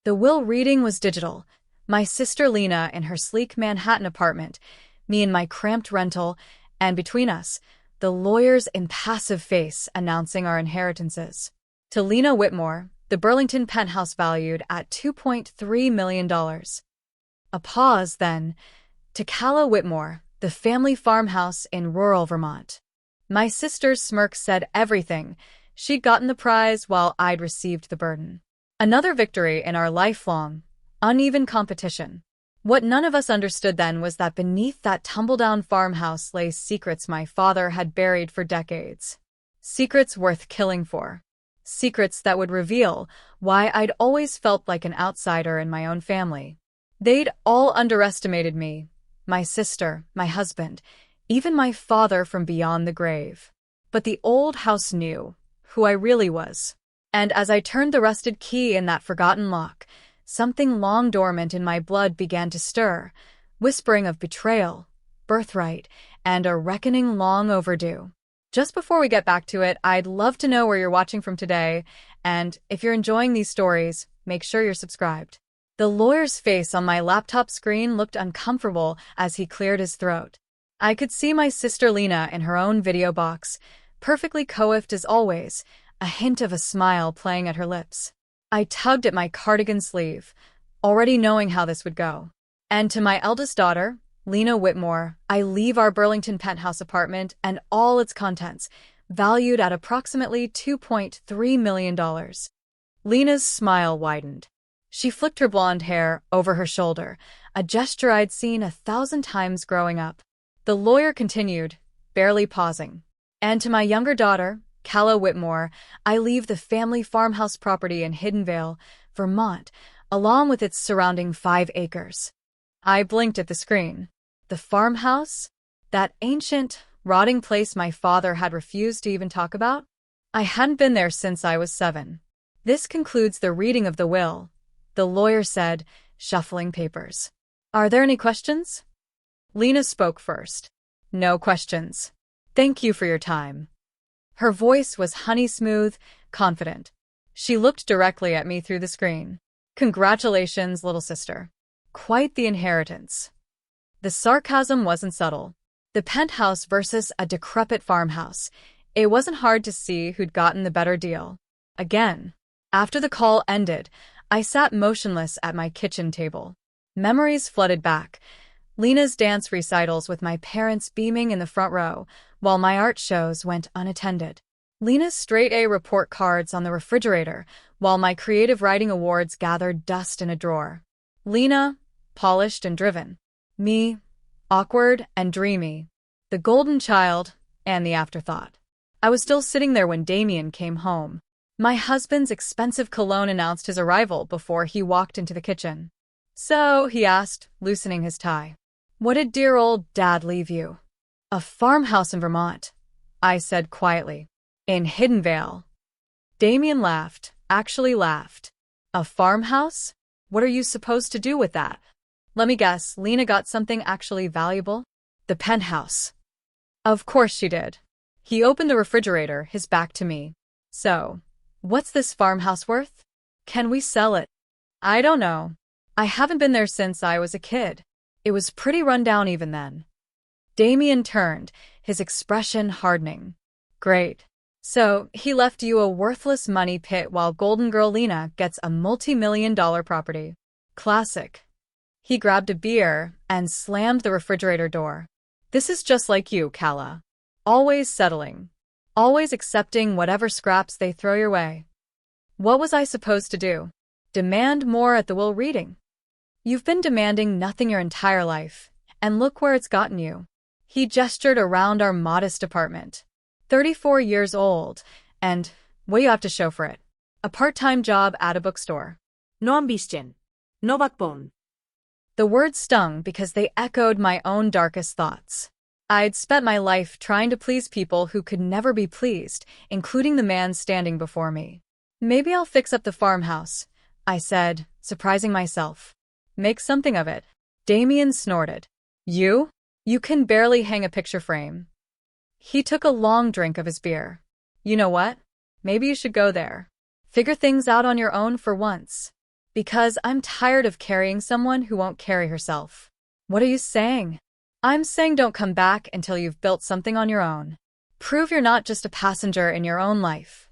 The will reading was digital. My sister Lena in her sleek Manhattan apartment, me in my cramped rental, and between us, the lawyer's impassive face announcing our inheritances. To Lena Whitmore, the Burlington penthouse valued at $2.3 million. A pause, then, to Calla Whitmore, the family farmhouse in rural Vermont. My sister's smirk said everything. She'd gotten the prize while I'd received the burden. Another victory in our lifelong, uneven competition. What none of us understood then was that beneath that tumbledown farmhouse lay secrets my father had buried for decades. Secrets worth killing for. Secrets that would reveal why I'd always felt like an outsider in my own family. They'd all underestimated me, my sister, my husband, even my father from beyond the grave. But the old house knew who I really was. And as I turned the rusted key in that forgotten lock, something long dormant in my blood began to stir, whispering of betrayal, birthright, and a reckoning long overdue. Just before we get back to it, I'd love to know where you're watching from today, and if you're enjoying these stories, make sure you're subscribed. The lawyer's face on my laptop screen looked uncomfortable as he cleared his throat. I could see my sister Lena in her own video box, perfectly coiffed as always, a hint of a smile playing at her lips. I tugged at my cardigan sleeve, already knowing how this would go. And to my eldest daughter, Lena Whitmore, I leave our Burlington penthouse apartment and all its contents, valued at approximately $2.3 million. Lena's smile widened. She flicked her blonde hair over her shoulder, a gesture I'd seen 1,000 times growing up. The lawyer continued, barely pausing. And to my younger daughter, Calla Whitmore, I leave the family farmhouse property in Hiddenvale, Vermont, along with its surrounding 5 acres. I blinked at the screen. The farmhouse? That ancient, rotting place my father had refused to even talk about? I hadn't been there since I was 7. This concludes the reading of the will, the lawyer said, shuffling papers. Are there any questions? Lena spoke first. No questions. Thank you for your time. Her voice was honey-smooth, confident. She looked directly at me through the screen. Congratulations, little sister. Quite the inheritance. The sarcasm wasn't subtle. The penthouse versus a decrepit farmhouse. It wasn't hard to see who'd gotten the better deal. Again. After the call ended, I sat motionless at my kitchen table. Memories flooded back. Lena's dance recitals with my parents beaming in the front row, while my art shows went unattended. Lena's straight-A report cards on the refrigerator, while my creative writing awards gathered dust in a drawer. Lena, polished and driven. Me, awkward and dreamy. The golden child and the afterthought. I was still sitting there when Damien came home. My husband's expensive cologne announced his arrival before he walked into the kitchen. So, he asked, loosening his tie. What did dear old Dad leave you? A farmhouse in Vermont, I said quietly. In Hiddenvale. Damien laughed, actually laughed. A farmhouse? What are you supposed to do with that? Let me guess, Lena got something actually valuable? The penthouse. Of course she did. He opened the refrigerator, his back to me. So, what's this farmhouse worth? Can we sell it? I don't know. I haven't been there since I was a kid. It was pretty run down even then. Damien turned, his expression hardening. Great. So, he left you a worthless money pit while Golden Girl Lena gets a multi-million-dollar property. Classic. He grabbed a beer and slammed the refrigerator door. This is just like you, Calla. Always settling. Always accepting whatever scraps they throw your way. What was I supposed to do? Demand more at the will reading? You've been demanding nothing your entire life, and look where it's gotten you. He gestured around our modest apartment. 34 years old, and what do you have to show for it? A part-time job at a bookstore. No ambition. No backbone. The words stung because they echoed my own darkest thoughts. I'd spent my life trying to please people who could never be pleased, including the man standing before me. Maybe I'll fix up the farmhouse, I said, surprising myself. Make something of it. Damien snorted. You? You can barely hang a picture frame. He took a long drink of his beer. You know what? Maybe you should go there. Figure things out on your own for once. Because I'm tired of carrying someone who won't carry herself. What are you saying? I'm saying don't come back until you've built something on your own. Prove you're not just a passenger in your own life.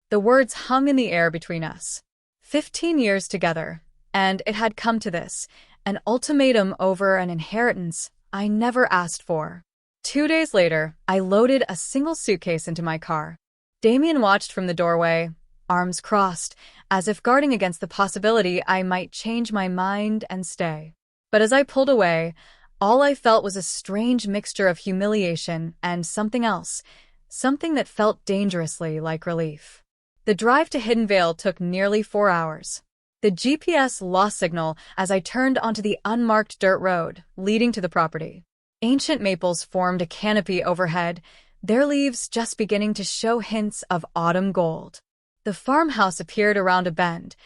The words hung in the air between us. 15 years together, and it had come to this, an ultimatum over an inheritance I never asked for. 2 days later, I loaded a single suitcase into my car. Damien watched from the doorway, arms crossed, as if guarding against the possibility I might change my mind and stay. But as I pulled away, all I felt was a strange mixture of humiliation and something else, something that felt dangerously like relief. The drive to Hidden Vale took nearly 4 hours. The GPS lost signal as I turned onto the unmarked dirt road leading to the property. Ancient maples formed a canopy overhead, their leaves just beginning to show hints of autumn gold. The farmhouse appeared around a bend,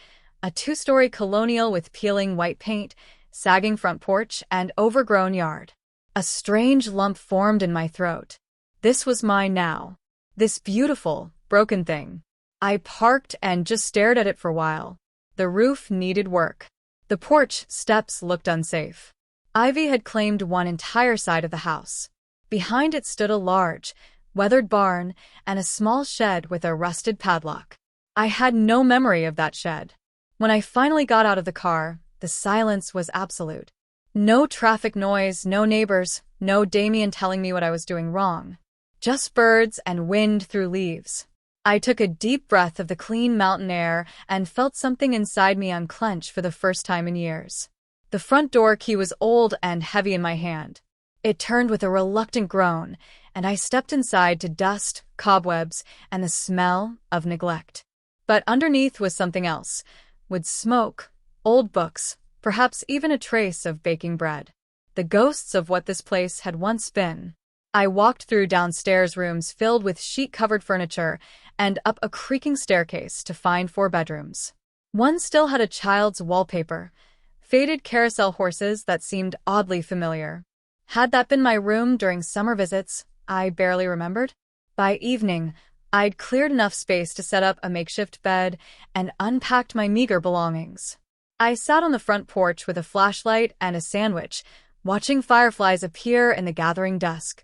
a 2-story colonial with peeling white paint, sagging front porch, and overgrown yard. A strange lump formed in my throat. This was mine now. This beautiful, broken thing. I parked and just stared at it for a while. The roof needed work. The porch steps looked unsafe. Ivy had claimed one entire side of the house. Behind it stood a large, weathered barn and a small shed with a rusted padlock. I had no memory of that shed. When I finally got out of the car, the silence was absolute. No traffic noise, no neighbors, no Damien telling me what I was doing wrong. Just birds and wind through leaves. I took a deep breath of the clean mountain air and felt something inside me unclench for the first time in years. The front door key was old and heavy in my hand. It turned with a reluctant groan, and I stepped inside to dust, cobwebs, and the smell of neglect. But underneath was something else, with smoke, old books, perhaps even a trace of baking bread. The ghosts of what this place had once been. I walked through downstairs rooms filled with sheet-covered furniture and up a creaking staircase to find 4 bedrooms. One still had a child's wallpaper, faded carousel horses that seemed oddly familiar. Had that been my room during summer visits, I barely remembered. By evening, I'd cleared enough space to set up a makeshift bed and unpacked my meager belongings. I sat on the front porch with a flashlight and a sandwich, watching fireflies appear in the gathering dusk,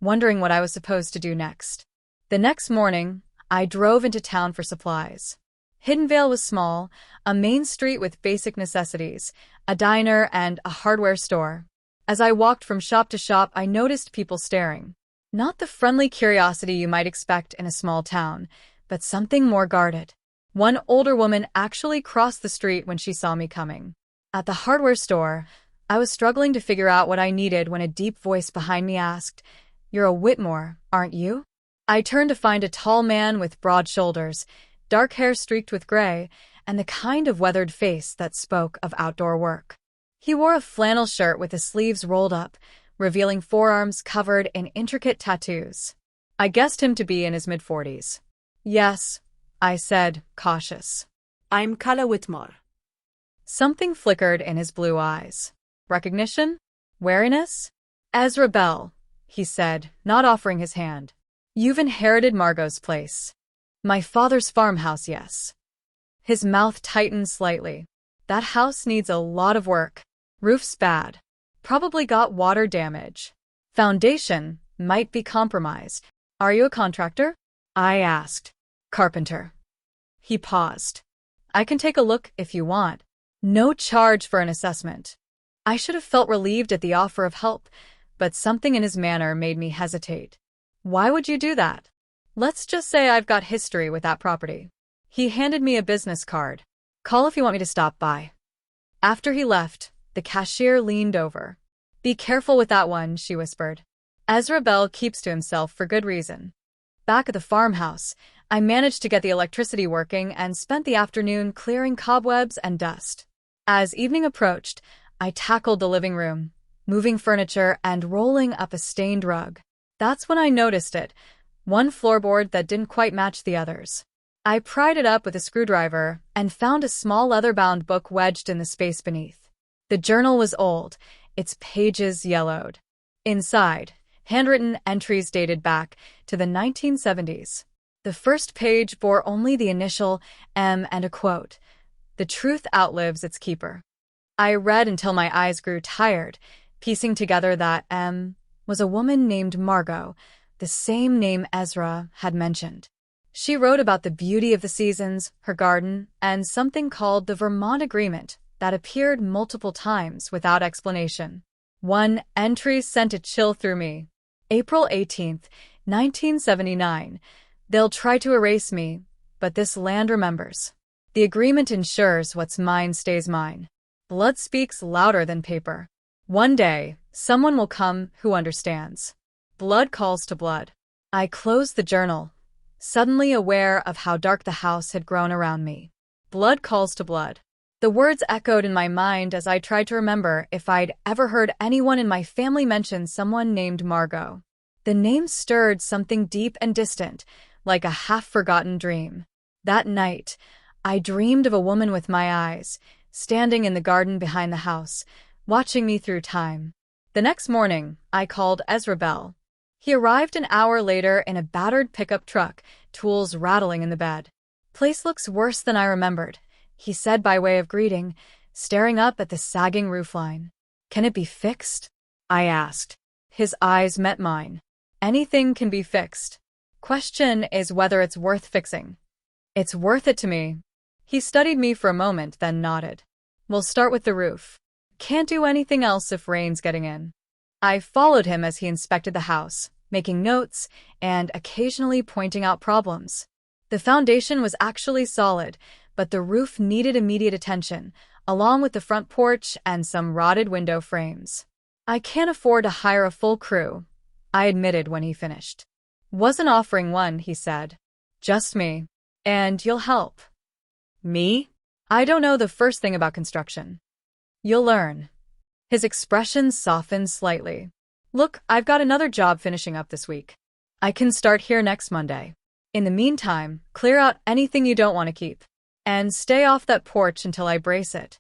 wondering what I was supposed to do next. The next morning, I drove into town for supplies. Hidden Vale was small, a main street with basic necessities, a diner and a hardware store. As I walked from shop to shop, I noticed people staring. Not the friendly curiosity you might expect in a small town, but something more guarded. One older woman actually crossed the street when she saw me coming. At the hardware store, I was struggling to figure out what I needed when a deep voice behind me asked, "You're a Whitmore, aren't you?" I turned to find a tall man with broad shoulders, dark hair streaked with gray, and the kind of weathered face that spoke of outdoor work. He wore a flannel shirt with the sleeves rolled up, revealing forearms covered in intricate tattoos. I guessed him to be in his mid-40s. "Yes," I said, cautious. I'm Calla Whitmore. Something flickered in his blue eyes. Recognition? Wariness? "Ezra Bell," he said, not offering his hand. "You've inherited Margot's place." "My father's farmhouse, yes." His mouth tightened slightly. "That house needs a lot of work. Roof's bad. Probably got water damage. Foundation might be compromised." "Are you a contractor?" I asked. "Carpenter." He paused. "I can take a look if you want. No charge for an assessment." I should have felt relieved at the offer of help, but something in his manner made me hesitate. "Why would you do that?" "Let's just say I've got history with that property." He handed me a business card. "Call if you want me to stop by." After he left, the cashier leaned over. "Be careful with that one," she whispered. "Ezra Bell keeps to himself for good reason." Back at the farmhouse, I managed to get the electricity working and spent the afternoon clearing cobwebs and dust. As evening approached, I tackled the living room, moving furniture and rolling up a stained rug. That's when I noticed it, one floorboard that didn't quite match the others. I pried it up with a screwdriver and found a small leather-bound book wedged in the space beneath. The journal was old, its pages yellowed. Inside, handwritten entries dated back to the 1970s. The first page bore only the initial M and a quote, The truth outlives its keeper. I read until my eyes grew tired, piecing together that M was a woman named Margot, the same name Ezra had mentioned. She wrote about the beauty of the seasons, her garden, and something called the Vermont Agreement that appeared multiple times without explanation. One entry sent a chill through me. April 18th, 1979. They'll try to erase me, but this land remembers. The agreement ensures what's mine stays mine. Blood speaks louder than paper. One day, someone will come who understands. Blood calls to blood. I closed the journal, suddenly aware of how dark the house had grown around me. Blood calls to blood. The words echoed in my mind as I tried to remember if I'd ever heard anyone in my family mention someone named Margot. The name stirred something deep and distant, like a half-forgotten dream. That night, I dreamed of a woman with my eyes, standing in the garden behind the house, watching me through time. The next morning, I called Ezra Bell. He arrived an hour later in a battered pickup truck, tools rattling in the bed. "Place looks worse than I remembered," he said by way of greeting, staring up at the sagging roofline. "Can it be fixed?" I asked. His eyes met mine. "Anything can be fixed. Question is whether it's worth fixing." "It's worth it to me." He studied me for a moment, then nodded. "We'll start with the roof. Can't do anything else if rain's getting in." I followed him as he inspected the house, making notes and occasionally pointing out problems. The foundation was actually solid, but the roof needed immediate attention, along with the front porch and some rotted window frames. "I can't afford to hire a full crew," I admitted when he finished. "Wasn't offering one," he said. "Just me. And you'll help." "Me? I don't know the first thing about construction." "You'll learn." His expression softened slightly. "Look, I've got another job finishing up this week. I can start here next Monday. In the meantime, clear out anything you don't want to keep. And stay off that porch until I brace it."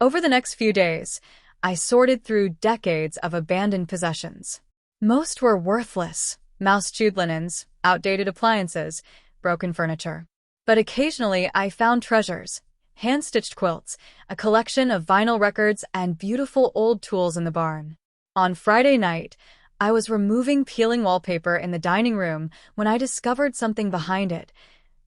Over the next few days, I sorted through decades of abandoned possessions. Most were worthless: mouse-chewed linens, outdated appliances, broken furniture. But occasionally I found treasures: hand-stitched quilts, a collection of vinyl records, and beautiful old tools in the barn. On Friday night, I was removing peeling wallpaper in the dining room when I discovered something behind it: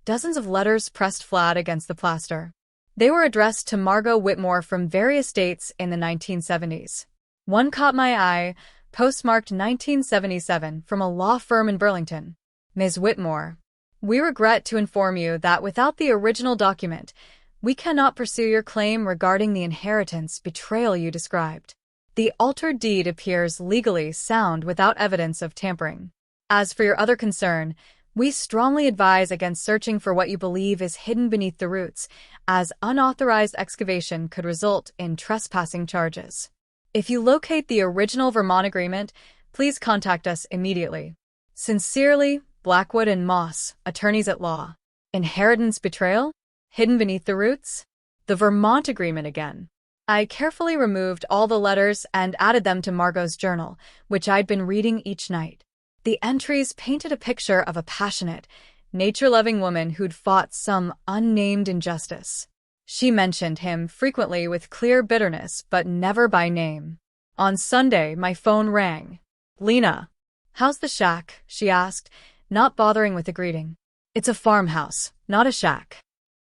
dozens of letters pressed flat against the plaster. They were addressed to Margot Whitmore from various dates in the 1970s. One caught my eye, postmarked 1977, from a law firm in Burlington. "Ms. Whitmore, we regret to inform you that without the original document, we cannot pursue your claim regarding the inheritance betrayal you described. The altered deed appears legally sound without evidence of tampering. As for your other concern, we strongly advise against searching for what you believe is hidden beneath the roots, as unauthorized excavation could result in trespassing charges. If you locate the original Vermont Agreement, please contact us immediately. Sincerely, Blackwood and Moss, attorneys at law." Inheritance betrayal? Hidden beneath the roots? The Vermont Agreement again. I carefully removed all the letters and added them to Margot's journal, which I'd been reading each night. The entries painted a picture of a passionate, nature-loving woman who'd fought some unnamed injustice. She mentioned him frequently with clear bitterness, but never by name. On Sunday, my phone rang. "Lena, how's the shack?" she asked, not bothering with the greeting. "It's a farmhouse, not a shack."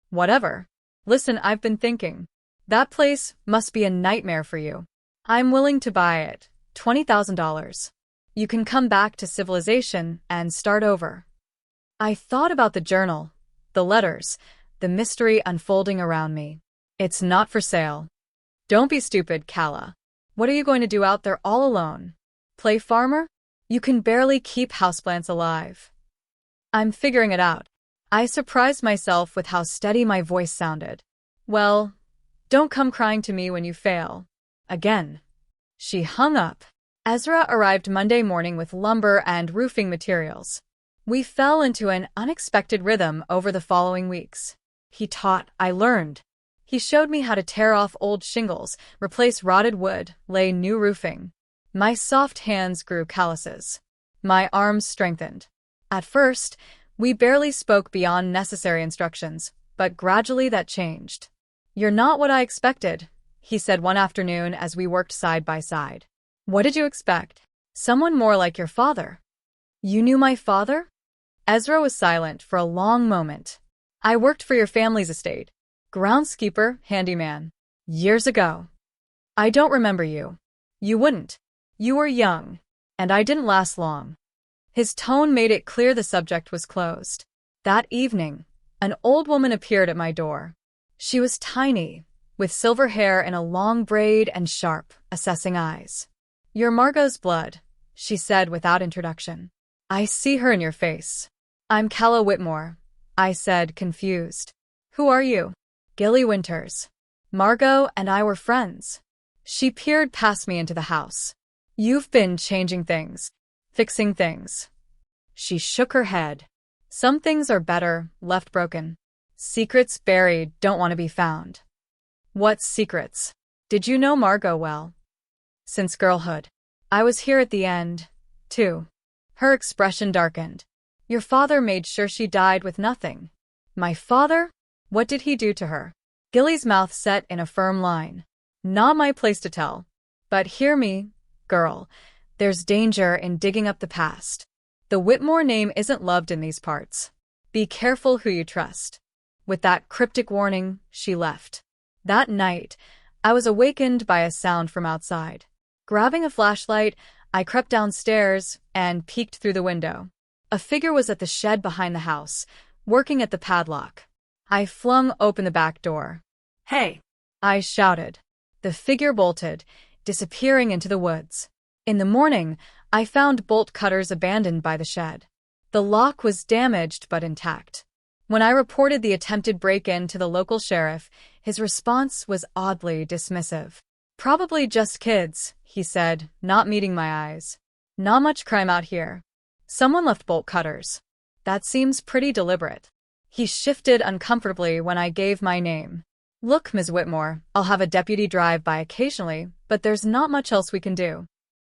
"Whatever. Listen, I've been thinking. That place must be a nightmare for you. I'm willing to buy it. $20,000. You can come back to civilization and start over." I thought about the journal, the letters, the mystery unfolding around me. "It's not for sale." "Don't be stupid, Calla. What are you going to do out there all alone? Play farmer? You can barely keep houseplants alive." "I'm figuring it out." I surprised myself with how steady my voice sounded. "Well, don't come crying to me when you fail." Again. She hung up. Ezra arrived Monday morning with lumber and roofing materials. We fell into an unexpected rhythm over the following weeks. He taught, I learned. He showed me how to tear off old shingles, replace rotted wood, lay new roofing. My soft hands grew calluses. My arms strengthened. At first, we barely spoke beyond necessary instructions, but gradually that changed. "You're not what I expected," he said one afternoon as we worked side by side. "What did you expect? Someone more like your father." "You knew my father?" Ezra was silent for a long moment. "I worked for your family's estate. Groundskeeper, handyman. Years ago." "I don't remember you." "You wouldn't. You were young. And I didn't last long." His tone made it clear the subject was closed. That evening, an old woman appeared at my door. She was tiny, with silver hair in a long braid and sharp, assessing eyes. "You're Margot's blood," she said without introduction. "I see her in your face." "I'm Calla Whitmore," I said, confused. "Who are you?" "Gilly Winters. Margot and I were friends." She peered past me into the house. "You've been changing things. Fixing things." She shook her head. "Some things are better left broken. Secrets buried don't want to be found." "What secrets?" "Did you know Margot well?" "Since girlhood. I was here at the end, too." Her expression darkened. "Your father made sure she died with nothing." "My father? What did he do to her?" Gilly's mouth set in a firm line. "Not my place to tell. But hear me, girl. There's danger in digging up the past. The Whitmore name isn't loved in these parts. Be careful who you trust." With that cryptic warning, she left. That night, I was awakened by a sound from outside. Grabbing a flashlight, I crept downstairs and peeked through the window. A figure was at the shed behind the house, working at the padlock. I flung open the back door. "Hey!" I shouted. The figure bolted, disappearing into the woods. In the morning, I found bolt cutters abandoned by the shed. The lock was damaged but intact. When I reported the attempted break-in to the local sheriff, his response was oddly dismissive. "Probably just kids," he said, not meeting my eyes. "Not much crime out here. Someone left bolt cutters. That seems pretty deliberate." He shifted uncomfortably when I gave my name. "Look, Ms. Whitmore, I'll have a deputy drive by occasionally, but there's not much else we can do."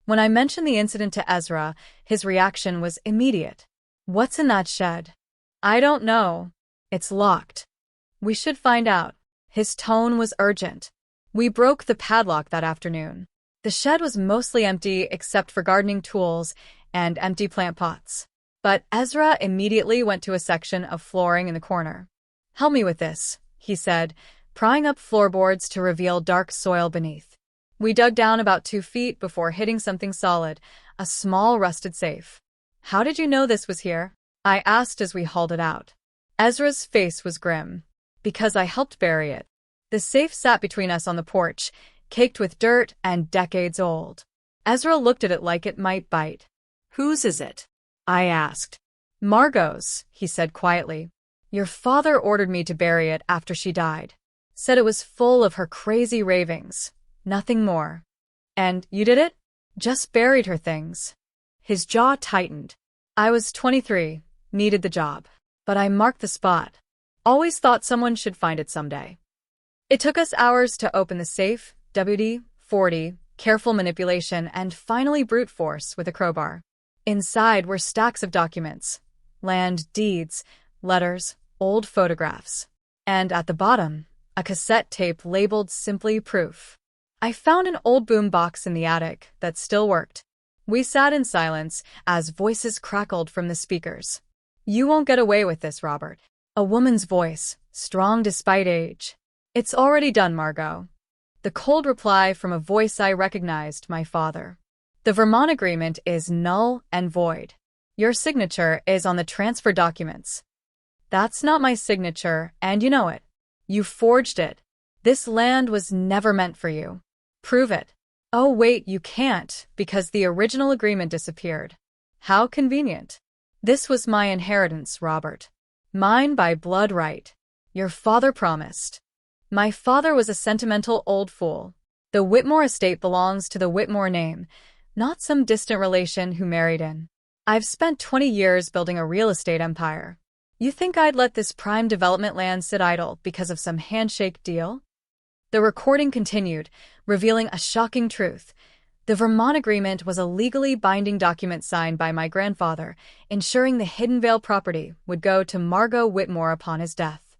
When I mentioned the incident to Ezra, his reaction was immediate. "What's in that shed?" "I don't know. It's locked." "We should find out." His tone was urgent. We broke the padlock that afternoon. The shed was mostly empty except for gardening tools and empty plant pots. But Ezra immediately went to a section of flooring in the corner. "Help me with this," he said, prying up floorboards to reveal dark soil beneath. We dug down about 2 feet before hitting something solid, a small rusted safe. "How did you know this was here?" I asked as we hauled it out. Ezra's face was grim. "Because I helped bury it." The safe sat between us on the porch, caked with dirt and decades old. Ezra looked at it like it might bite. "Whose is it?" I asked. "Margot's," he said quietly. "Your father ordered me to bury it after she died. Said it was full of her crazy ravings. Nothing more." "And you did it?" "Just buried her things." His jaw tightened. I was 23, needed the job. But I marked the spot. Always thought someone should find it someday. It took us hours to open the safe, WD-40, careful manipulation, and finally brute force with a crowbar. Inside were stacks of documents. Land deeds, letters, old photographs. And at the bottom, a cassette tape labeled simply proof. I found an old boom box in the attic that still worked. We sat in silence as voices crackled from the speakers. "You won't get away with this, Robert." A woman's voice, strong despite age. "It's already done, Margot." The cold reply from a voice I recognized, my father. "The Vermont agreement is null and void. Your signature is on the transfer documents." "That's not my signature, and you know it. You forged it. This land was never meant for you." "Prove it." "Oh wait, you can't, because the original agreement disappeared." "How convenient." "This was my inheritance, Robert. Mine by blood right. Your father promised." My father was a sentimental old fool. The Whitmore estate belongs to the Whitmore name, not some distant relation who married in. I've spent 20 years building a real estate empire. You think I'd let this prime development land sit idle because of some handshake deal? The recording continued, revealing a shocking truth. The Vermont agreement was a legally binding document signed by my grandfather, ensuring the Hidden Vale property would go to Margot Whitmore upon his death.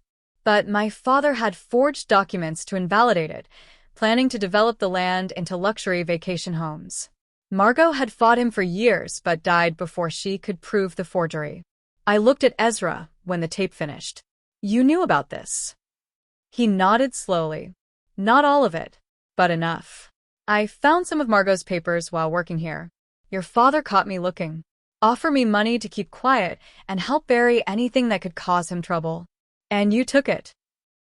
But my father had forged documents to invalidate it, planning to develop the land into luxury vacation homes. Margot had fought him for years but died before she could prove the forgery. I looked at Ezra when the tape finished. You knew about this. He nodded slowly. Not all of it, but enough. I found some of Margot's papers while working here. Your father caught me looking. Offer me money to keep quiet and help bury anything that could cause him trouble. And you took it.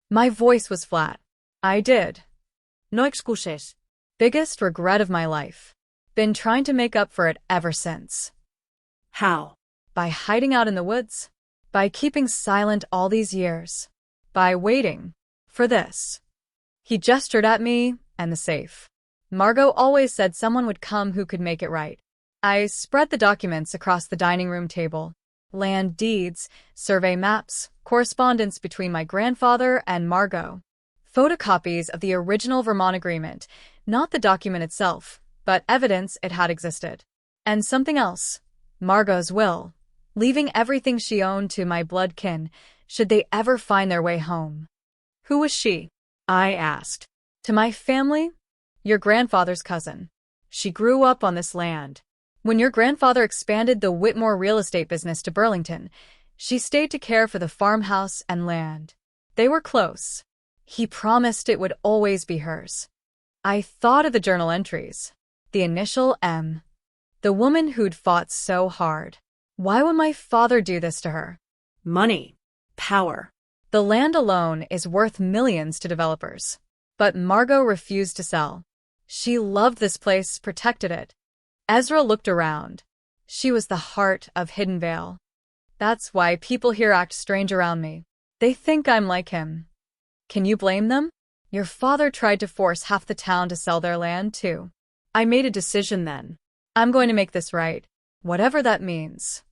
My voice was flat. I did. No excuses. Biggest regret of my life. Been trying to make up for it ever since. How? By hiding out in the woods. By keeping silent all these years. By waiting. For this. He gestured at me and the safe. Margot always said someone would come who could make it right. I spread the documents across the dining room table. Land deeds, survey maps, correspondence between my grandfather and Margot. Photocopies of the original Vermont agreement, not the document itself, but evidence it had existed. And something else. Margot's will. Leaving everything she owned to my blood kin, should they ever find their way home. Who was she? I asked. To my family? Your grandfather's cousin. She grew up on this land. When your grandfather expanded the Whitmore real estate business to Burlington, she stayed to care for the farmhouse and land. They were close. He promised it would always be hers. I thought of the journal entries. The initial M. The woman who'd fought so hard. Why would my father do this to her? Money. Power. The land alone is worth millions to developers. But Margot refused to sell. She loved this place, protected it. Ezra looked around. She was the heart of Hidden Vale. That's why people here act strange around me. They think I'm like him. Can you blame them? Your father tried to force half the town to sell their land, too. I made a decision then. I'm going to make this right, whatever that means.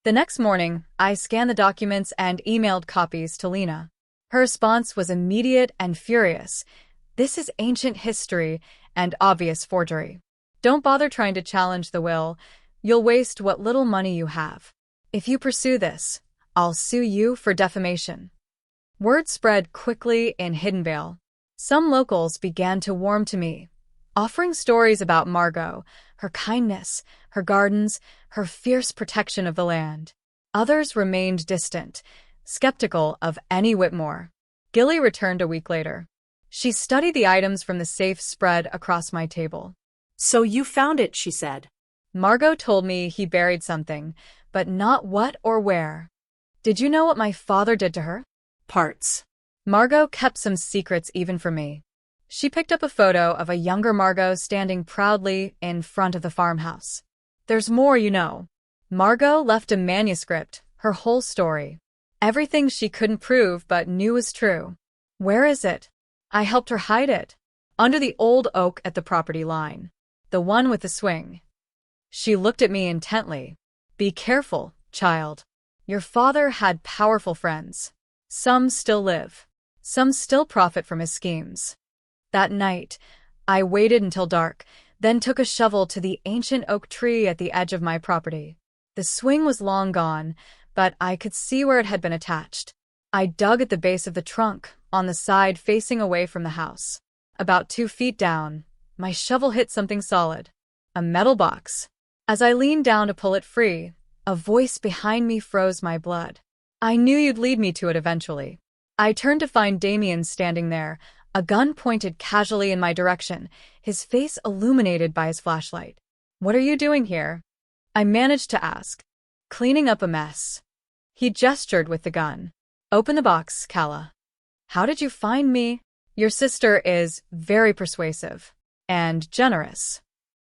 The next morning, I scanned the documents and emailed copies to Lena. Her response was immediate and furious. This is ancient history and obvious forgery. Don't bother trying to challenge the will. You'll waste what little money you have. If you pursue this, I'll sue you for defamation. Word spread quickly in Hidden Vale. Some locals began to warm to me, offering stories about Margot, her kindness, her gardens, her fierce protection of the land. Others remained distant, skeptical of any Whitmore. Gilly returned a week later. She studied the items from the safe spread across my table. So you found it, she said. Margot told me he buried something, but not what or where. Did you know what my father did to her? Parts. Margot kept some secrets even from me. She picked up a photo of a younger Margot standing proudly in front of the farmhouse. There's more, you know. Margot left a manuscript, her whole story. Everything she couldn't prove but knew was true. Where is it? I helped her hide it. Under the old oak at the property line. The one with the swing. She looked at me intently. Be careful, child. Your father had powerful friends. Some still live. Some still profit from his schemes. That night, I waited until dark, then took a shovel to the ancient oak tree at the edge of my property. The swing was long gone, but I could see where it had been attached. I dug at the base of the trunk, on the side facing away from the house. About 2 feet down, my shovel hit something solid. A metal box. As I leaned down to pull it free, a voice behind me froze my blood. I knew you'd lead me to it eventually. I turned to find Damien standing there, a gun pointed casually in my direction, his face illuminated by his flashlight. What are you doing here? I managed to ask. Cleaning up a mess. He gestured with the gun. Open the box, Calla. How did you find me? Your sister is very persuasive. And generous.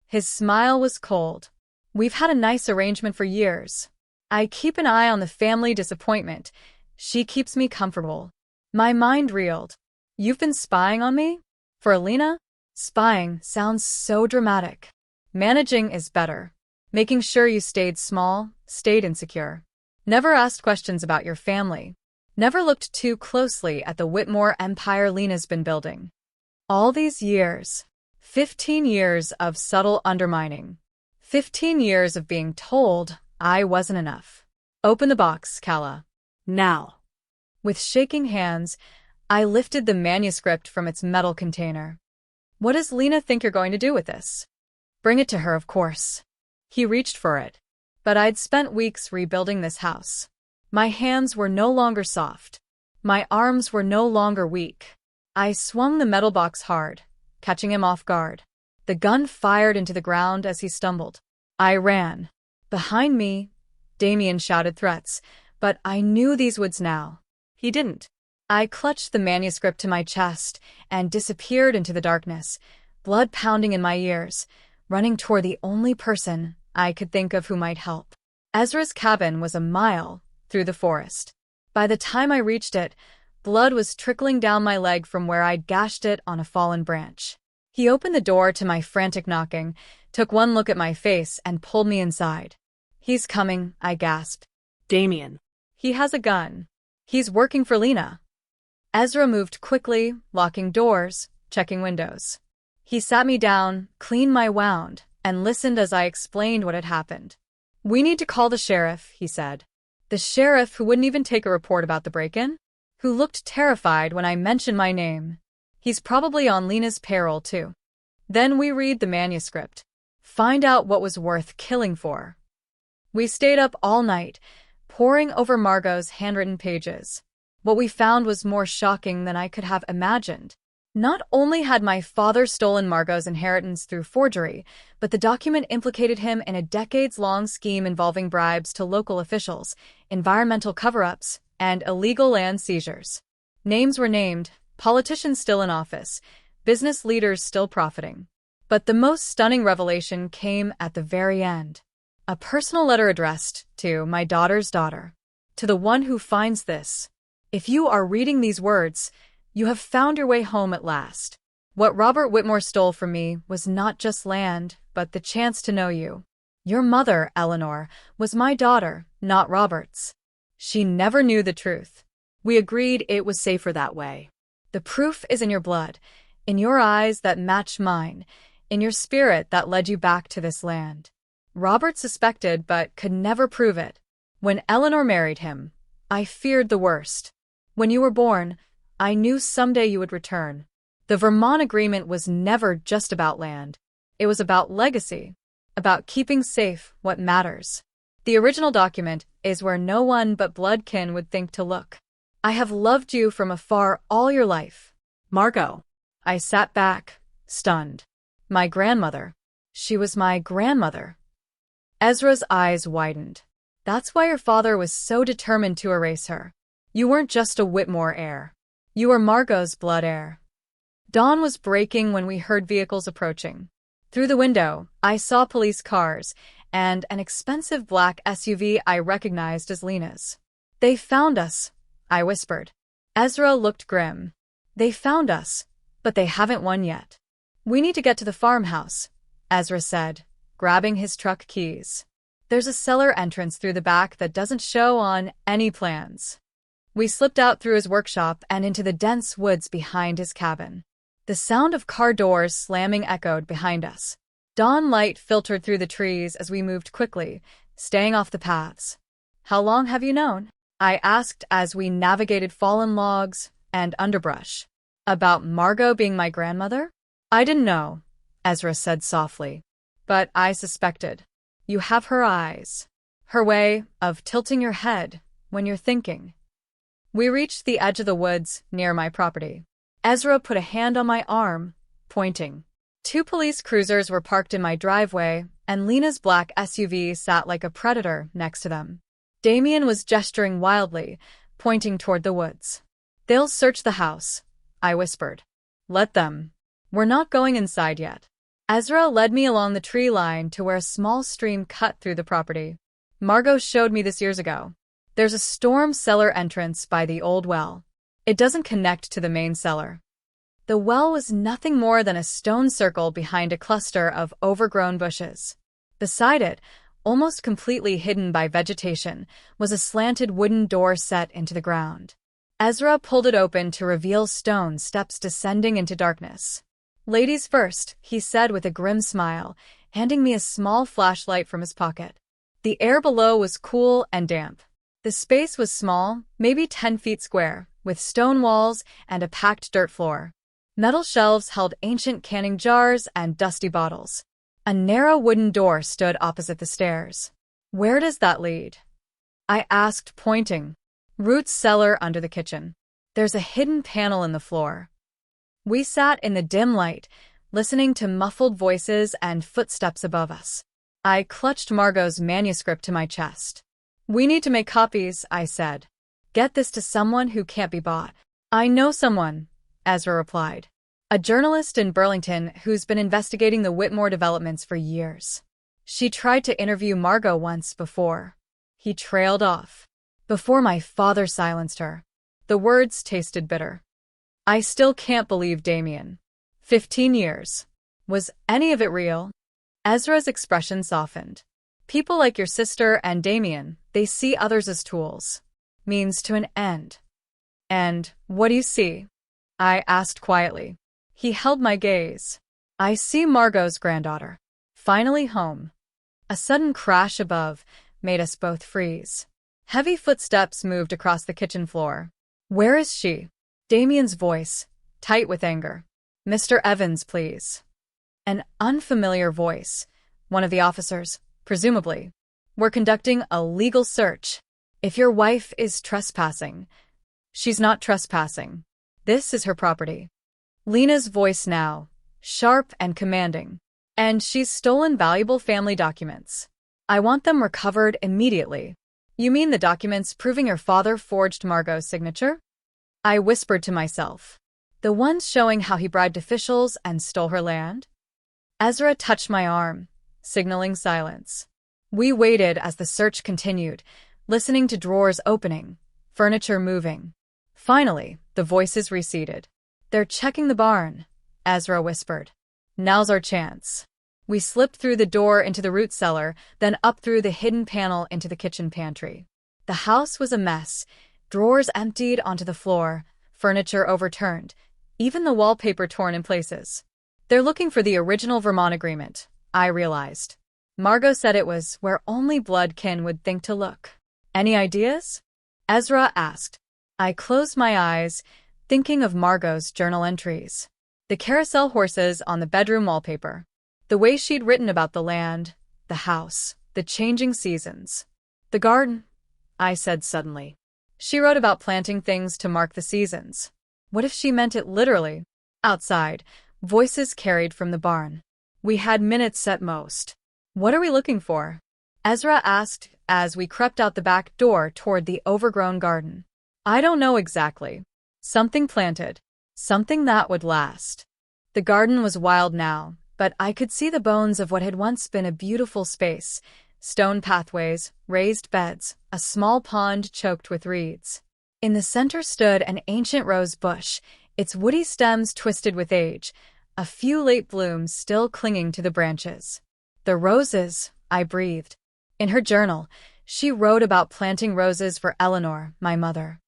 His smile was cold. We've had a nice arrangement for years. I keep an eye on the family disappointment. She keeps me comfortable. My mind reeled. You've been spying on me? For Lena? Spying sounds so dramatic. Managing is better. Making sure you stayed small, stayed insecure. Never asked questions about your family. Never looked too closely at the Whitmore empire Lena's been building. All these years. 15 years of subtle undermining. 15 years of being told I wasn't enough. Open the box, Calla. Now. With shaking hands, I lifted the manuscript from its metal container. What does Lena think you're going to do with this? Bring it to her, of course. He reached for it. But I'd spent weeks rebuilding this house. My hands were no longer soft. My arms were no longer weak. I swung the metal box hard, catching him off guard. The gun fired into the ground as he stumbled. I ran. Behind me, Damien shouted threats, but I knew these woods now. He didn't. I clutched the manuscript to my chest and disappeared into the darkness, blood pounding in my ears, running toward the only person I could think of who might help. Ezra's cabin was a mile through the forest. By the time I reached it, blood was trickling down my leg from where I'd gashed it on a fallen branch. He opened the door to my frantic knocking, took one look at my face, and pulled me inside. He's coming, I gasped. Damien. He has a gun. He's working for Lena. Ezra moved quickly, locking doors, checking windows. He sat me down, cleaned my wound, and listened as I explained what had happened. We need to call the sheriff, he said. The sheriff who wouldn't even take a report about the break-in? Who looked terrified when I mentioned my name. He's probably on Lena's payroll, too. Then we read the manuscript. Find out what was worth killing for. We stayed up all night, poring over Margot's handwritten pages. What we found was more shocking than I could have imagined. Not only had my father stolen Margot's inheritance through forgery, but the document implicated him in a decades-long scheme involving bribes to local officials, environmental cover-ups, and illegal land seizures. Names were named, politicians still in office, business leaders still profiting. But the most stunning revelation came at the very end. A personal letter addressed to my daughter's daughter. To the one who finds this. If you are reading these words, you have found your way home at last. What Robert Whitmore stole from me was not just land, but the chance to know you. Your mother, Eleanor, was my daughter, not Robert's. She never knew the truth. We agreed it was safer that way. The proof is in your blood, in your eyes that match mine, in your spirit that led you back to this land. Robert suspected but could never prove it. When Eleanor married him, I feared the worst. When you were born, I knew someday you would return. The Vermont agreement was never just about land. It was about legacy, about keeping safe what matters. The original document is where no one but blood kin would think to look. I have loved you from afar all your life. Margot. I sat back, stunned. My grandmother. She was my grandmother. Ezra's eyes widened. That's why your father was so determined to erase her. You weren't just a Whitmore heir. You were Margot's blood heir. Dawn was breaking when we heard vehicles approaching. Through the window, I saw police cars and an expensive black SUV I recognized as Lena's. They found us, I whispered. Ezra looked grim. They found us, but they haven't won yet. We need to get to the farmhouse, Ezra said, grabbing his truck keys. There's a cellar entrance through the back that doesn't show on any plans. We slipped out through his workshop and into the dense woods behind his cabin. The sound of car doors slamming echoed behind us. Dawn light filtered through the trees as we moved quickly, staying off the paths. How long have you known? I asked as we navigated fallen logs and underbrush. About Margot being my grandmother? I didn't know, Ezra said softly. But I suspected. You have her eyes. Her way of tilting your head when you're thinking. We reached the edge of the woods near my property. Ezra put a hand on my arm, pointing. 2 police cruisers were parked in my driveway, and Lena's black SUV sat like a predator next to them. Damien was gesturing wildly, pointing toward the woods. They'll search the house, I whispered. Let them. We're not going inside yet. Ezra led me along the tree line to where a small stream cut through the property. Margot showed me this years ago. There's a storm cellar entrance by the old well. It doesn't connect to the main cellar. The well was nothing more than a stone circle behind a cluster of overgrown bushes. Beside it, almost completely hidden by vegetation, was a slanted wooden door set into the ground. Ezra pulled it open to reveal stone steps descending into darkness. Ladies first, he said with a grim smile, handing me a small flashlight from his pocket. The air below was cool and damp. The space was small, maybe 10 feet square, with stone walls and a packed dirt floor. Metal shelves held ancient canning jars and dusty bottles. A narrow wooden door stood opposite the stairs. "Where does that lead?" I asked, pointing. "Root's cellar under the kitchen. There's a hidden panel in the floor." We sat in the dim light, listening to muffled voices and footsteps above us. I clutched Margot's manuscript to my chest. "We need to make copies," I said. "Get this to someone who can't be bought." "I know someone," Ezra replied. "A journalist in Burlington who's been investigating the Whitmore developments for years. She tried to interview Margot once before." He trailed off. Before my father silenced her. The words tasted bitter. "I still can't believe Damien. 15 years. Was any of it real?" Ezra's expression softened. "People like your sister and Damien, they see others as tools. Means to an end." "And what do you see?" I asked quietly. He held my gaze. "I see Margot's granddaughter. Finally home." A sudden crash above made us both freeze. Heavy footsteps moved across the kitchen floor. "Where is she?" Damien's voice, tight with anger. "Mr. Evans, please." An unfamiliar voice. One of the officers, presumably. "We're conducting a legal search. If your wife is trespassing..." "She's not trespassing. This is her property." Lena's voice now, sharp and commanding. "And she's stolen valuable family documents. I want them recovered immediately." "You mean the documents proving your father forged Margot's signature?" I whispered to myself. "The ones showing how he bribed officials and stole her land?" Ezra touched my arm, signaling silence. We waited as the search continued, listening to drawers opening, furniture moving. Finally, the voices receded. "They're checking the barn," Ezra whispered. "Now's our chance." We slipped through the door into the root cellar, then up through the hidden panel into the kitchen pantry. The house was a mess, drawers emptied onto the floor, furniture overturned, even the wallpaper torn in places. "They're looking for the original Vermont agreement," I realized. Margot said it was where only blood kin would think to look. "Any ideas?" Ezra asked. I closed my eyes, thinking of Margot's journal entries. The carousel horses on the bedroom wallpaper. The way she'd written about the land, the house, the changing seasons. "The garden," I said suddenly. She wrote about planting things to mark the seasons. What if she meant it literally? Outside, voices carried from the barn. We had minutes at most. "What are we looking for?" Ezra asked as we crept out the back door toward the overgrown garden. "I don't know exactly. Something planted. Something that would last." The garden was wild now, but I could see the bones of what had once been a beautiful space. Stone pathways, raised beds, a small pond choked with reeds. In the center stood an ancient rose bush, its woody stems twisted with age, a few late blooms still clinging to the branches. "The roses," I breathed. In her journal, she wrote about planting roses for Eleanor, my mother.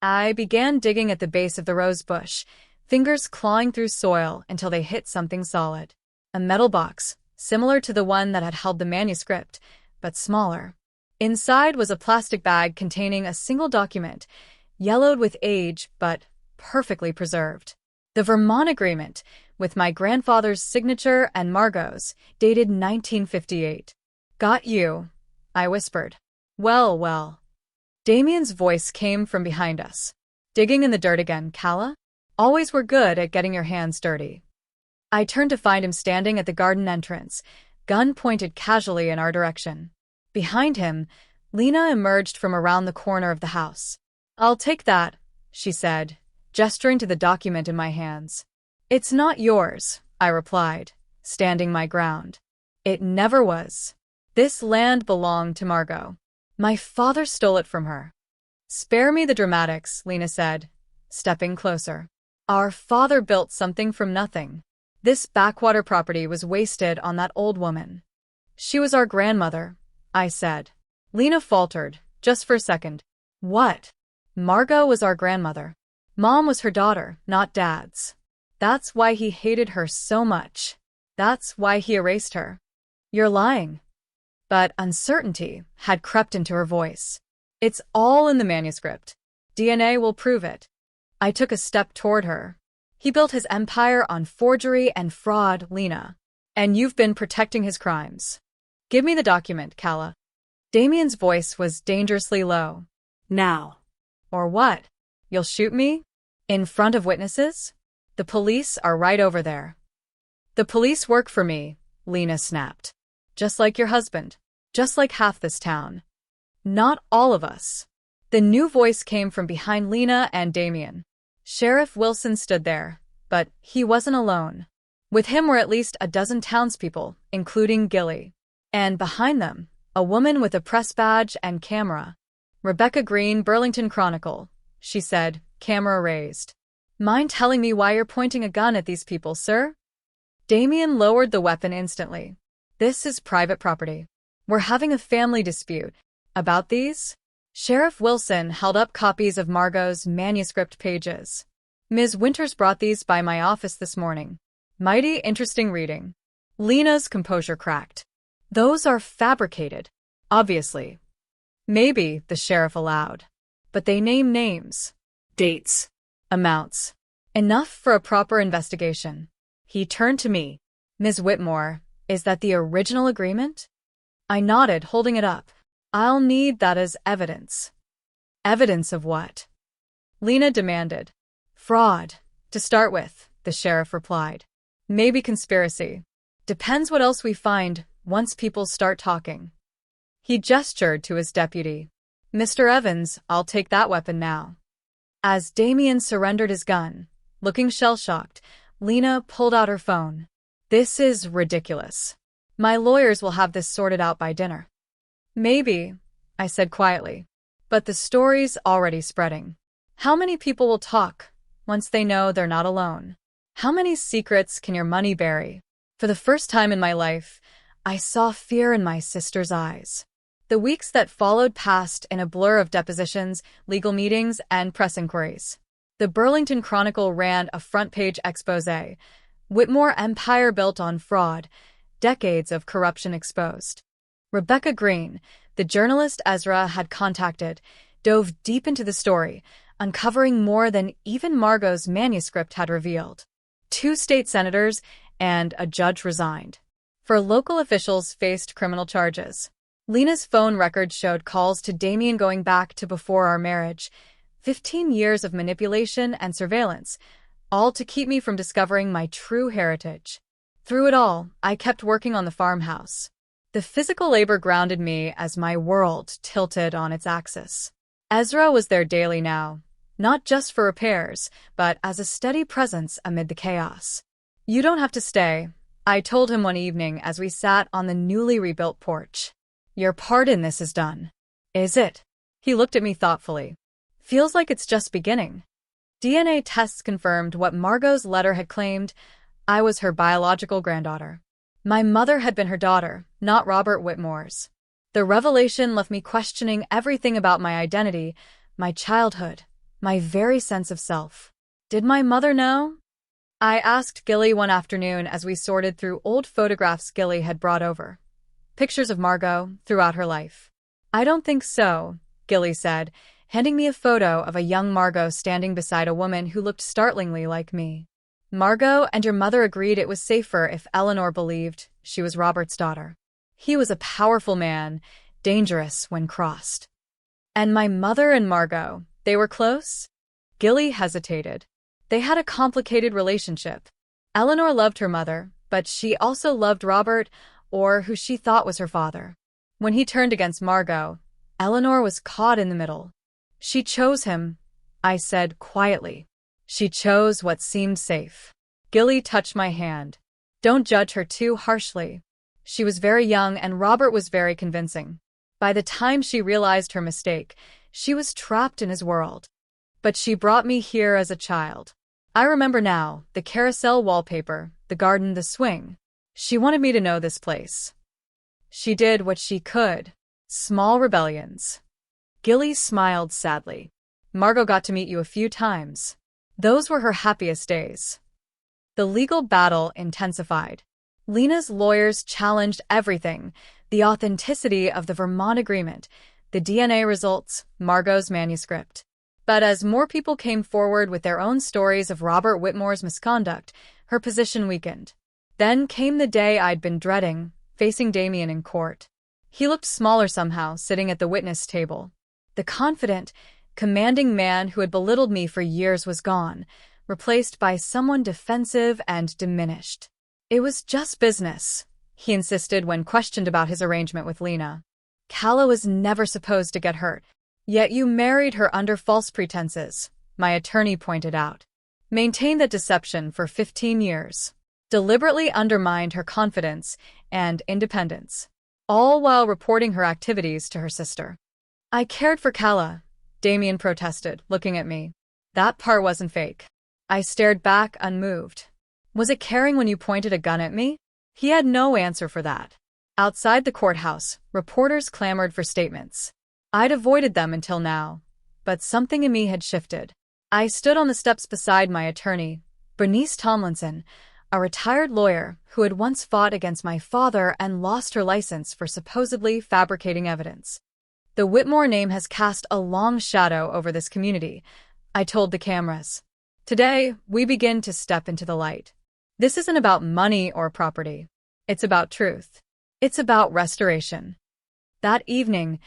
I began digging at the base of the rose bush, fingers clawing through soil until they hit something solid. A metal box, similar to the one that had held the manuscript, but smaller. Inside was a plastic bag containing a single document, yellowed with age but perfectly preserved. The Vermont agreement, with my grandfather's signature and Margot's, dated 1958. "Got you," I whispered. Well, well. Damien's voice came from behind us. "Digging in the dirt again, Calla? Always were good at getting your hands dirty." I turned to find him standing at the garden entrance, gun pointed casually in our direction. Behind him, Lena emerged from around the corner of the house. "I'll take that," she said, gesturing to the document in my hands. "It's not yours," I replied, standing my ground. "It never was. This land belonged to Margot. My father stole it from her." "Spare me the dramatics," Lena said, stepping closer. "Our father built something from nothing. This backwater property was wasted on that old woman." "She was our grandmother," I said. Lena faltered, just for a second. "What?" "Margot was our grandmother. Mom was her daughter, not Dad's. That's why he hated her so much. That's why he erased her." "You're lying." But uncertainty had crept into her voice. It's all in the manuscript. DNA will prove it. I took a step toward her. He built his empire on forgery and fraud, Lena. And you've been protecting his crimes. Give me the document, Calla. Damien's voice was dangerously low. Now. Or what? You'll shoot me? In front of witnesses? The police are right over there. The police work for me, Lena snapped. Just like your husband. Just like half this town. Not all of us. The new voice came from behind Lena and Damien. Sheriff Wilson stood there, but he wasn't alone. With him were at least a dozen townspeople, including Gilly. And behind them, a woman with a press badge and camera. Rebecca Green, Burlington Chronicle, she said, camera raised. Mind telling me why you're pointing a gun at these people, sir? Damien lowered the weapon instantly. This is private property. We're having a family dispute. About these? Sheriff Wilson held up copies of Margot's manuscript pages. Ms. Winters brought these by my office this morning. Mighty interesting reading. Lena's composure cracked. Those are fabricated, obviously. Maybe, the sheriff allowed. But they name names. Dates. Amounts. Enough for a proper investigation. He turned to me. Ms. Whitmore, is that the original agreement? I nodded, holding it up. I'll need that as evidence. Evidence of what? Lena demanded. Fraud. To start with, the sheriff replied. Maybe conspiracy. Depends what else we find once people start talking. He gestured to his deputy. Mr. Evans, I'll take that weapon now. As Damien surrendered his gun, looking shell-shocked, Lena pulled out her phone. This is ridiculous. My lawyers will have this sorted out by dinner. Maybe, I said quietly. But the story's already spreading. How many people will talk once they know they're not alone? How many secrets can your money bury? For the first time in my life, I saw fear in my sister's eyes. The weeks that followed passed in a blur of depositions, legal meetings, and press inquiries. The Burlington Chronicle ran a front-page exposé. Whitmore empire built on fraud, decades of corruption exposed. Rebecca Green, the journalist Ezra had contacted, dove deep into the story, uncovering more than even Margot's manuscript had revealed. 2 state senators and a judge resigned. 4 local officials faced criminal charges. Lena's phone records showed calls to Damien going back to before our marriage, 15 years of manipulation and surveillance, all to keep me from discovering my true heritage. Through it all, I kept working on the farmhouse. The physical labor grounded me as my world tilted on its axis. Ezra was there daily now, not just for repairs, but as a steady presence amid the chaos. You don't have to stay, I told him one evening as we sat on the newly rebuilt porch. Your part in this is done. Is it? He looked at me thoughtfully. Feels like it's just beginning. DNA tests confirmed what Margot's letter had claimed. I was her biological granddaughter. My mother had been her daughter, not Robert Whitmore's. The revelation left me questioning everything about my identity, my childhood, my very sense of self. Did my mother know? I asked Gilly one afternoon as we sorted through old photographs Gilly had brought over. Pictures of Margot throughout her life. I don't think so, Gilly said, handing me a photo of a young Margot standing beside a woman who looked startlingly like me. Margot and your mother agreed it was safer if Eleanor believed she was Robert's daughter. He was a powerful man, dangerous when crossed. And my mother and Margot, they were close? Gilly hesitated. They had a complicated relationship. Eleanor loved her mother, but she also loved Robert, or who she thought was her father. When he turned against Margot, Eleanor was caught in the middle. She chose him, I said quietly. She chose what seemed safe. Gilly touched my hand. Don't judge her too harshly. She was very young and Robert was very convincing. By the time she realized her mistake, she was trapped in his world. But she brought me here as a child. I remember now, the carousel wallpaper, the garden, the swing. She wanted me to know this place. She did what she could. Small rebellions. Gilly smiled sadly. Margot got to meet you a few times. Those were her happiest days. The legal battle intensified. Lena's lawyers challenged everything, the authenticity of the Vermont agreement, the DNA results, Margot's manuscript. But as more people came forward with their own stories of Robert Whitmore's misconduct, her position weakened. Then came the day I'd been dreading, facing Damien in court. He looked smaller somehow, sitting at the witness table. The confident, commanding man who had belittled me for years was gone, replaced by someone defensive and diminished. It was just business, he insisted when questioned about his arrangement with Lena. Calla was never supposed to get hurt. Yet you married her under false pretenses, my attorney pointed out. Maintained that deception for 15 years. Deliberately undermined her confidence and independence, all while reporting her activities to her sister. I cared for Calla, Damien protested, looking at me. That part wasn't fake. I stared back, unmoved. Was it caring when you pointed a gun at me? He had no answer for that. Outside the courthouse, reporters clamored for statements. I'd avoided them until now, but something in me had shifted. I stood on the steps beside my attorney, Bernice Tomlinson, a retired lawyer who had once fought against my father and lost her license for supposedly fabricating evidence. The Whitmore name has cast a long shadow over this community, I told the cameras. Today, we begin to step into the light. This isn't about money or property. It's about truth. It's about restoration. That evening,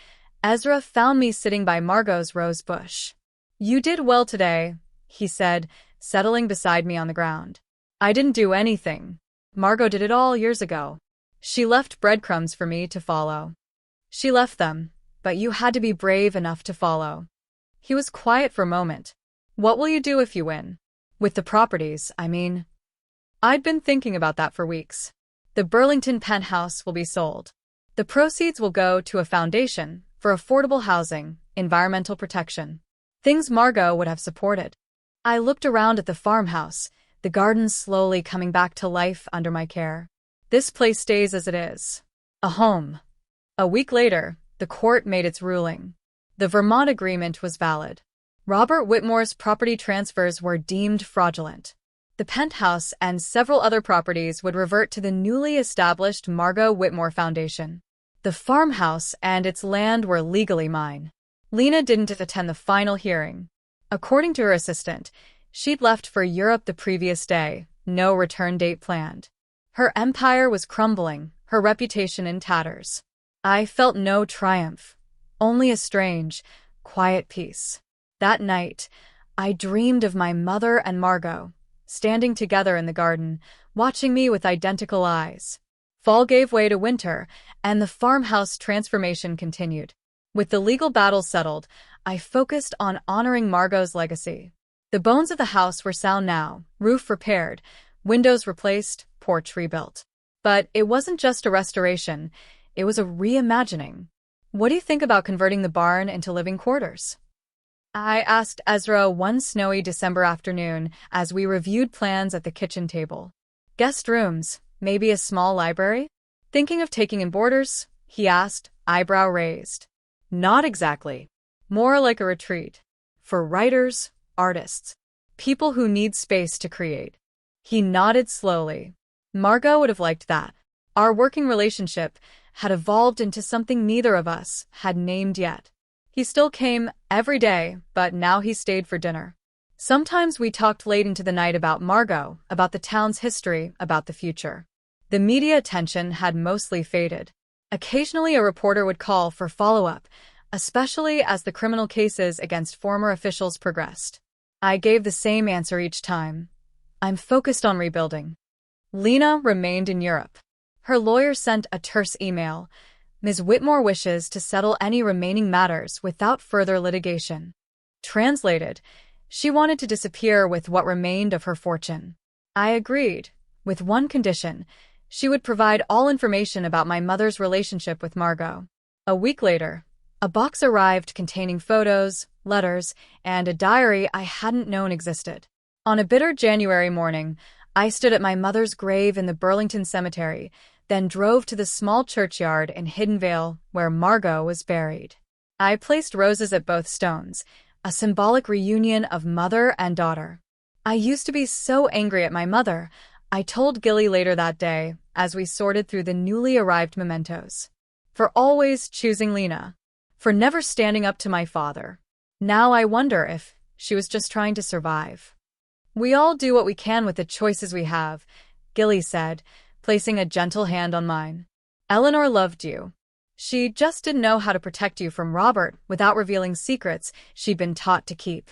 Ezra found me sitting by Margot's rose bush. You did well today, he said, settling beside me on the ground. I didn't do anything. Margot did it all years ago. She left breadcrumbs for me to follow. She left them, but you had to be brave enough to follow. He was quiet for a moment. What will you do if you win? With the properties, I mean. I'd been thinking about that for weeks. The Burlington Penthouse will be sold. The proceeds will go to a foundation for affordable housing, environmental protection. Things Margot would have supported. I looked around at the farmhouse, the garden slowly coming back to life under my care. This place stays as it is. A home. A week later, the court made its ruling. The Vermont agreement was valid. Robert Whitmore's property transfers were deemed fraudulent. The penthouse and several other properties would revert to the newly established Margot Whitmore Foundation. The farmhouse and its land were legally mine. Lena didn't attend the final hearing. According to her assistant, she'd left for Europe the previous day, no return date planned. Her empire was crumbling, her reputation in tatters. I felt no triumph, only a strange, quiet peace. That night, I dreamed of my mother and Margot, standing together in the garden, watching me with identical eyes. Fall gave way to winter, and the farmhouse transformation continued. With the legal battle settled, I focused on honoring Margot's legacy. The bones of the house were sound now, roof repaired, windows replaced, porch rebuilt. But it wasn't just a restoration, it was a reimagining. What do you think about converting the barn into living quarters? I asked Ezra one snowy December afternoon as we reviewed plans at the kitchen table. Guest rooms, maybe a small library? Thinking of taking in boarders? He asked, eyebrow raised. Not exactly. More like a retreat. For writers, artists, people who need space to create. He nodded slowly. Margot would have liked that. Our working relationship had evolved into something neither of us had named yet. He still came every day, but now he stayed for dinner. Sometimes we talked late into the night about Margot, about the town's history, about the future. The media attention had mostly faded. Occasionally a reporter would call for follow-up, especially as the criminal cases against former officials progressed. I gave the same answer each time. I'm focused on rebuilding. Lena remained in Europe. Her lawyer sent a terse email. Ms. Whitmore wishes to settle any remaining matters without further litigation. Translated, she wanted to disappear with what remained of her fortune. I agreed, with one condition. She would provide all information about my mother's relationship with Margot. A week later, a box arrived containing photos, letters, and a diary I hadn't known existed. On a bitter January morning, I stood at my mother's grave in the Burlington cemetery, then drove to the small churchyard in Hidden Vale where Margot was buried. I placed roses at both stones, a symbolic reunion of mother and daughter. I used to be so angry at my mother, I told Gilly later that day as we sorted through the newly arrived mementos. For always choosing Lena. for never standing up to my father. Now I wonder if she was just trying to survive. We all do what we can with the choices we have, Gilly said, placing a gentle hand on mine. Eleanor loved you. She just didn't know how to protect you from Robert without revealing secrets she'd been taught to keep.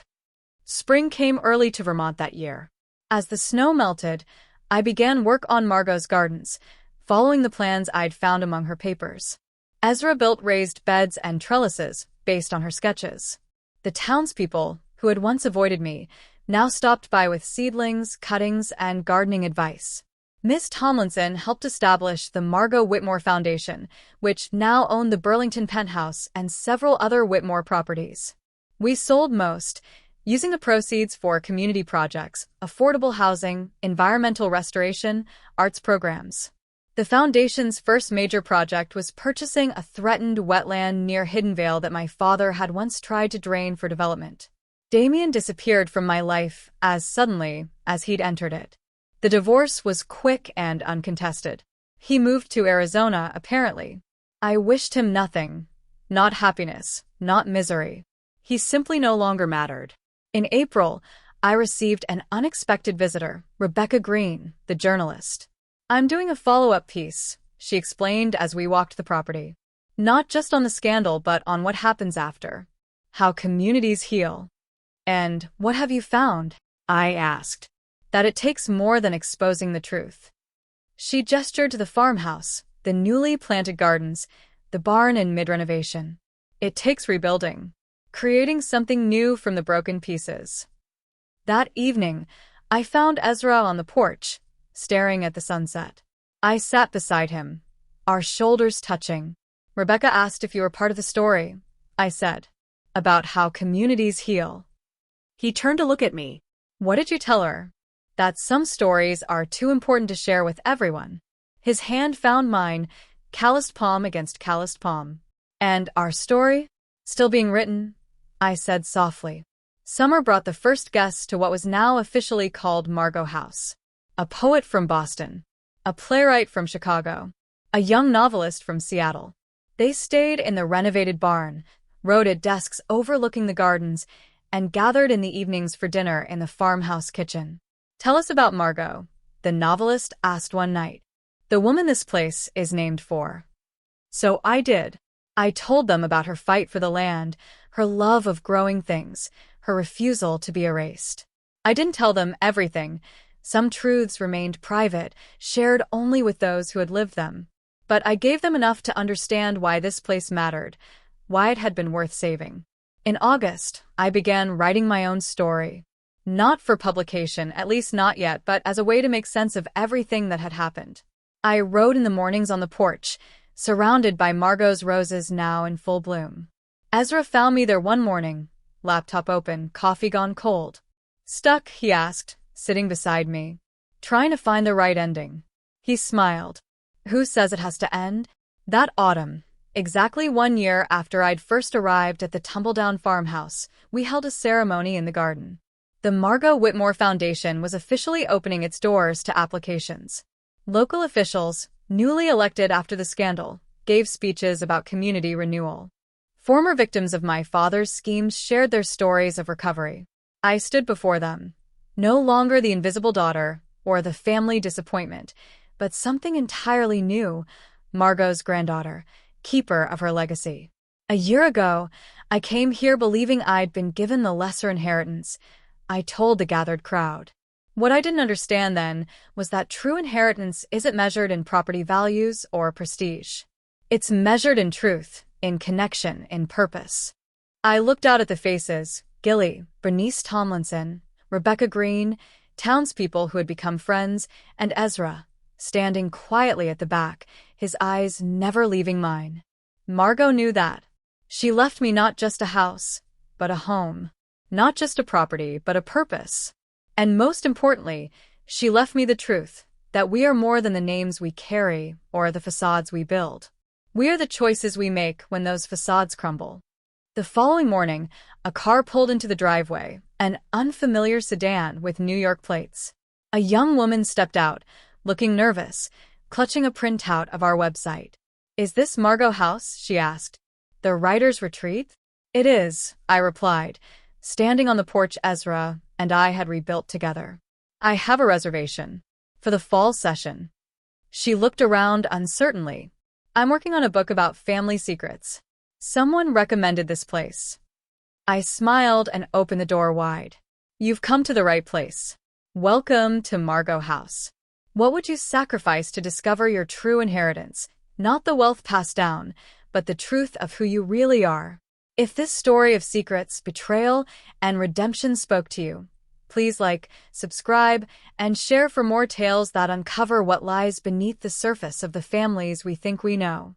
Spring came early to Vermont that year. As the snow melted, I began work on Margot's gardens, following the plans I'd found among her papers. Ezra built raised beds and trellises based on her sketches. The townspeople, who had once avoided me, now stopped by with seedlings, cuttings, and gardening advice. Miss Tomlinson helped establish the Margot Whitmore Foundation, which now owned the Burlington Penthouse and several other Whitmore properties. We sold most, using the proceeds for community projects, affordable housing, environmental restoration, arts programs. The foundation's first major project was purchasing a threatened wetland near Hiddenvale that my father had once tried to drain for development. Damien disappeared from my life as suddenly as he'd entered it. The divorce was quick and uncontested. He moved to Arizona, apparently. I wished him nothing. Not happiness, not misery. He simply no longer mattered. In April, I received an unexpected visitor, Rebecca Green, the journalist. I'm doing a follow-up piece, she explained as we walked the property. Not just on the scandal, but on what happens after. How communities heal. And what have you found? I asked. That it takes more than exposing the truth. She gestured to the farmhouse, the newly planted gardens, the barn in mid-renovation. It takes rebuilding. Creating something new from the broken pieces. That evening, I found Ezra on the porch, staring at the sunset. I sat beside him, our shoulders touching. Rebecca asked if you were part of the story, I said, about how communities heal. He turned to look at me. What did you tell her? That some stories are too important to share with everyone. His hand found mine, calloused palm against calloused palm. And our story? Still being written? I said softly. Summer brought the first guests to what was now officially called Margot House. A poet from Boston. A playwright from Chicago. A young novelist from Seattle. They stayed in the renovated barn, rode at desks overlooking the gardens, and gathered in the evenings for dinner in the farmhouse kitchen. Tell us about Margot, the novelist asked one night. The woman this place is named for. So I did. I told them about her fight for the land, her love of growing things, her refusal to be erased. I didn't tell them everything. Some truths remained private, shared only with those who had lived them. But I gave them enough to understand why this place mattered, why it had been worth saving. In August, I began writing my own story. Not for publication, at least not yet, but as a way to make sense of everything that had happened. I wrote in the mornings on the porch, surrounded by Margot's roses now in full bloom. Ezra found me there one morning, laptop open, coffee gone cold. Stuck, he asked, sitting beside me. Trying to find the right ending. He smiled. Who says it has to end? That autumn, exactly 1 year after I'd first arrived at the Tumbledown Farmhouse, we held a ceremony in the garden. The Margot Whitmore Foundation was officially opening its doors to applications. Local officials, newly elected after the scandal, gave speeches about community renewal. Former victims of my father's schemes shared their stories of recovery. I stood before them, no longer the invisible daughter or the family disappointment, but something entirely new, Margot's granddaughter, keeper of her legacy. A year ago, I came here believing I'd been given the lesser inheritance, I told the gathered crowd. What I didn't understand then was that true inheritance isn't measured in property values or prestige. It's measured in truth, in connection, in purpose. I looked out at the faces, Gilly, Bernice Tomlinson, Rebecca Green, townspeople who had become friends, and Ezra, standing quietly at the back, his eyes never leaving mine. Margot knew that. She left me not just a house, but a home. Not just a property, but a purpose. And most importantly, she left me the truth, that we are more than the names we carry or the facades we build. We are the choices we make when those facades crumble. The following morning, a car pulled into the driveway, an unfamiliar sedan with New York plates. A young woman stepped out, looking nervous, clutching a printout of our website. Is this Margot House? She asked. The writer's retreat? It is, I replied, standing on the porch Ezra and I had rebuilt together. I have a reservation. For the fall session. She looked around uncertainly. I'm working on a book about family secrets. Someone recommended this place. I smiled and opened the door wide. You've come to the right place. Welcome to Margot House. What would you sacrifice to discover your true inheritance? Not the wealth passed down, but the truth of who you really are. If this story of secrets, betrayal, and redemption spoke to you, please like, subscribe, and share for more tales that uncover what lies beneath the surface of the families we think we know.